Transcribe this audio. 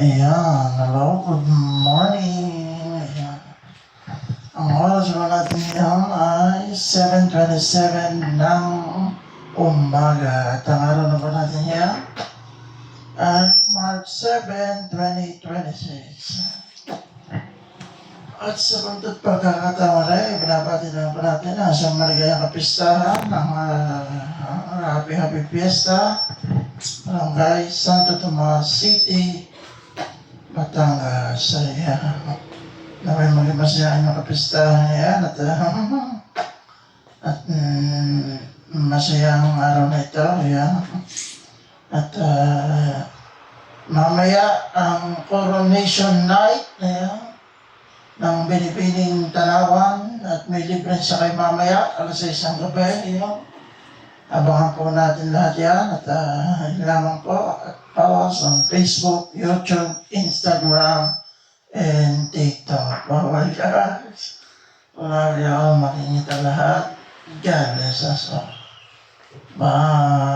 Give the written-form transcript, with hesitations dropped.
Ayan, hello, good morning. Ayan. Ang oras mo natin ngayon ay 7:27 ng umaga. At ang araw na ba natin yan ay March 7, 2026. At sa buntot pagkakataon ay binabati na po natin ang isang maligayang kapistahan ng Happy Fiesta Barangay Santo Tomas City, Batangas. Ayan. Na may magmasayaan yung kapistahan yan at masayang araw na ito. Ayan. At mamaya ang coronation night ng Binibining Tanawan at may libre siya kay mamaya alas 6 ng gabi. Abangan po natin lahat yan at yun lamang po at follows on Facebook, YouTube, Instagram, and TikTok. Bawal guys. Wala ako makikita lahat. God bless us all. Bye.